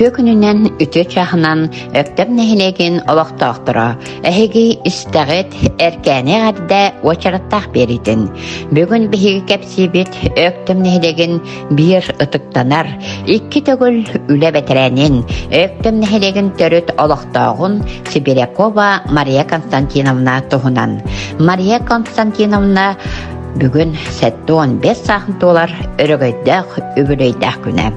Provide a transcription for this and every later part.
Ütü gününden ütü çağınan öktüm nehilegin olaqtaqtıra. Ehegi istağıt erkene adda uçarattaq beritin. Bugün bihigi kepsibit öktüm nehilegin bir ıtıktanar. İkki tögül üle beterenin öktüm nehilegin törüt olaqtağın Sibiryakova Maria Konstantinovna tohunan. Maria Konstantinovna bugün 7-15 saat dolar örgöydək, übülöydək güne.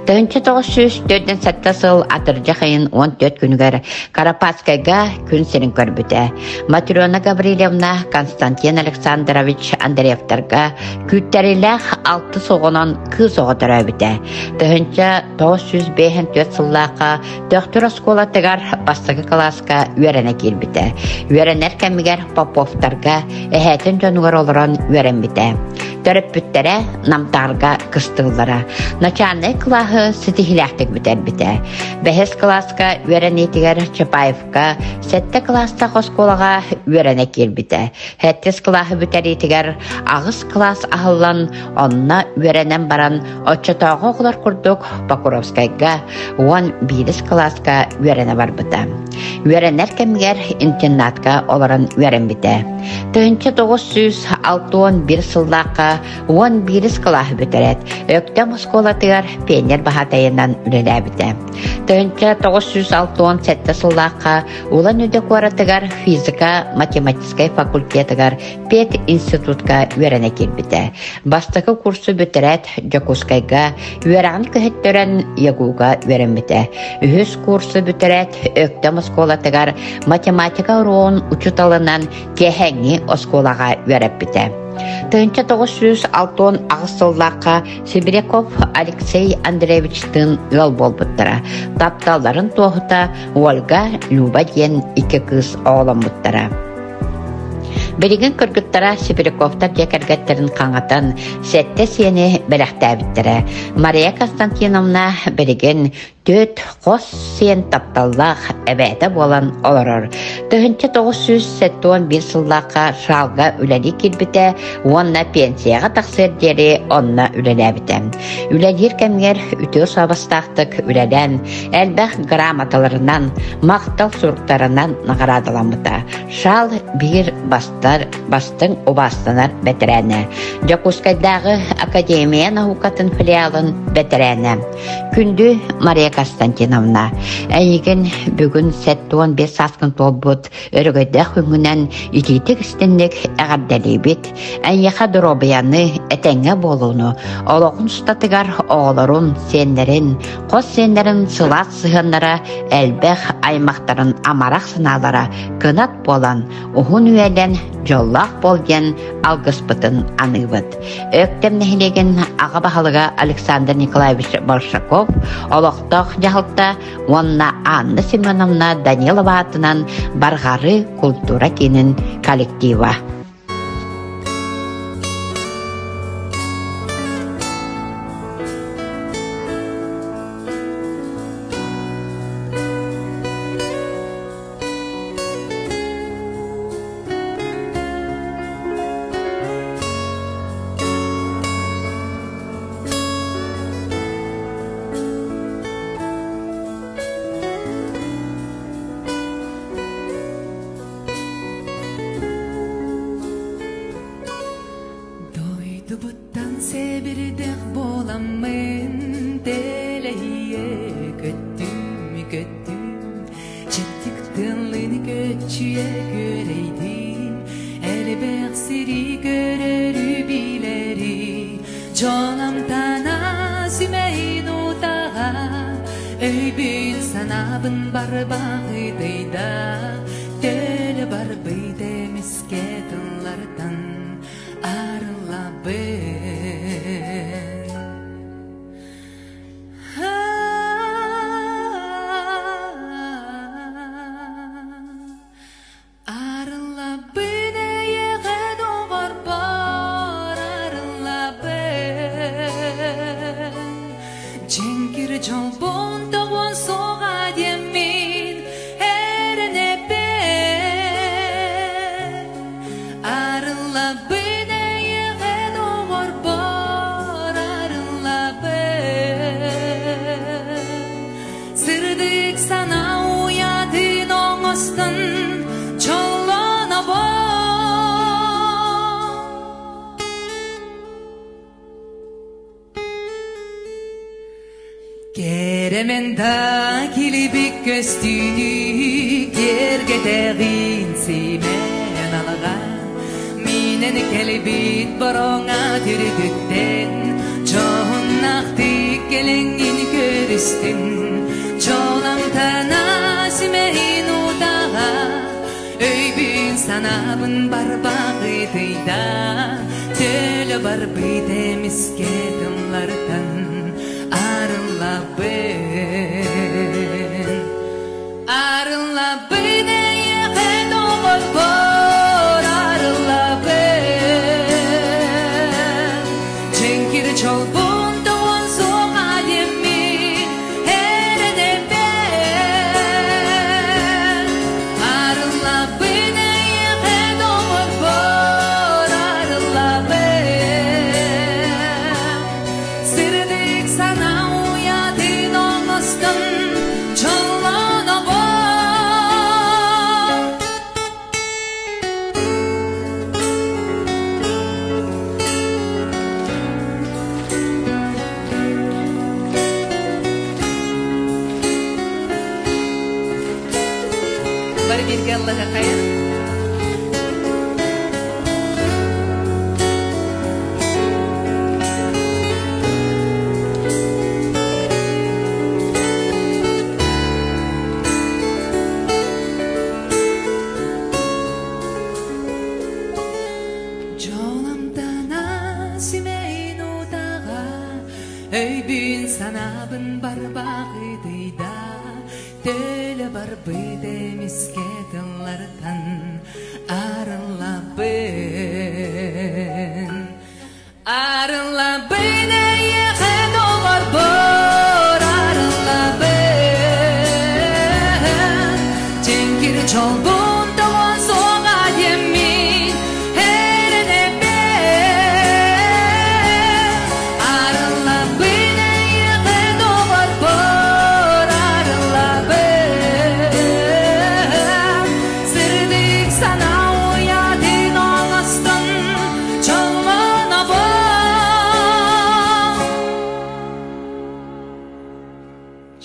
Tönçe 904 сыл атыржа қайын 14 күнгер Карапаскайга күн серін көрбіті. Матрена Гаврилевна Константин Александрович Андреевтарға күттәріләқ 6 соғынан кыз оғытыр өбіті. Тönçe 954 сыллаққа доктор осколатығар бастығы класска үйеріне келбіті. Үйерінер кәмігер Поповтарға әхәтін жонығар олыран үйеренбіті. Törüp büttere namtarga kıstığılara. Начальный klahı stihilaktik biter bite. Behes klaska öğrenetiger Çapayevka, 7 klasta oskolaga öğrene kelbite. 7 klahı biteritiger ağız klas ahıllan onna öğrenen baran oçatağı oğlar kurduk Pakurovskayga 11 klaska öğrene var bite. Öğrener kemiger internatka olaran öğren bite. Tönçe 961 сыллаққа 11 класс бітірет. Өктем осколатығар пенер бағатайынан үлелі біті. Тönçe 967 сыллаққа улан өдек оратығар физика математическай факультетығар пет институтка өрене келбіті. Бастықы курсы бітірет Жокускайга өрағын көхеттерін егуға өрен біті. Үхіс курсы бітірет өктем осколатығар математика ұруын учуталынан кехәңі осколаға өреп біті. Тönçe 960 сыллаққа Сибиряков Алексей Андреевичтің өл болбыттыра. Тапталарын тоғыта Ольга Люба ден 2 кыз оғылын бұттыра. Береген күргіттара Сибиряковтар жекергеттерін қаңатан сәтті сені бәліқті біттірі. Мария Константиновна береген 4 қос сен тапталлақ әбәді болан оларыр. Тönçe 971 сыллаққа шалға үләді келбіті, онна пенсияға тақсырдері онна үләлі біті. Үләдер кәмгер үті сабастақтық үләден, әлбәқ грамоталарынан, мақтал сұрықтарынан нағарадыламыта. Шал бір бастың обастанар бәтірәні. Жокускайдағы Академия наукатын филиалын бәтірәні. Күнді Мария Константиновна. Әйген бүгін 7-15 саскын толбыт өргөйді хүңінен итетік істінлік әғардәлі бет. Әйеға дұробияны әтәңе болуыны, олығын ұстатығар оғылырын, сендерін, қос сендерін сылат сығынлара, әлбәқ аймақтарын амарақ сыналара кынат болан, ұғын үйәлен жоллақ болген алғыспытын анығыт. Өктем нәхілеген аға бағалыға Александр Николаевич Баршаков, олықтық жағылта, онна Анна Семеновна Данилова атынан барғары культура кенін коллектива. Keremenda kilibik göstüğünü gergedegin simen algan minen kelebit barona türdükten çoğun naktik gelengin görüstün çoğlam tanasimehin udağa öybün sanabın barbağıtıyda tölü barbıydı misketinlardan arınla ben yeken olur bor arınla ben çenkir çolbun doğun soğa demin herede ben arınla ben yeken olur bor arınla ben sırdık sana uyadın olmazdım çolana bor bari bir Allah'a kayar Canımdan asimeyin udağa öybün sanabın barbağıdıyda Döle barbıydı misketinlardan arınla ben yeken olur bor arınla ben çenkir çolbun doğun soğa yemin herede ben arınla ben yeken olur bor arınla ben sırdık sana uyadın olmazdım çolana bak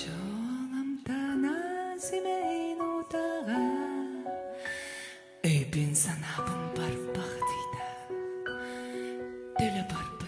çoğlamdan azimeyin otağa öybün sanabın barbağıdıyda döle barbağıdıyda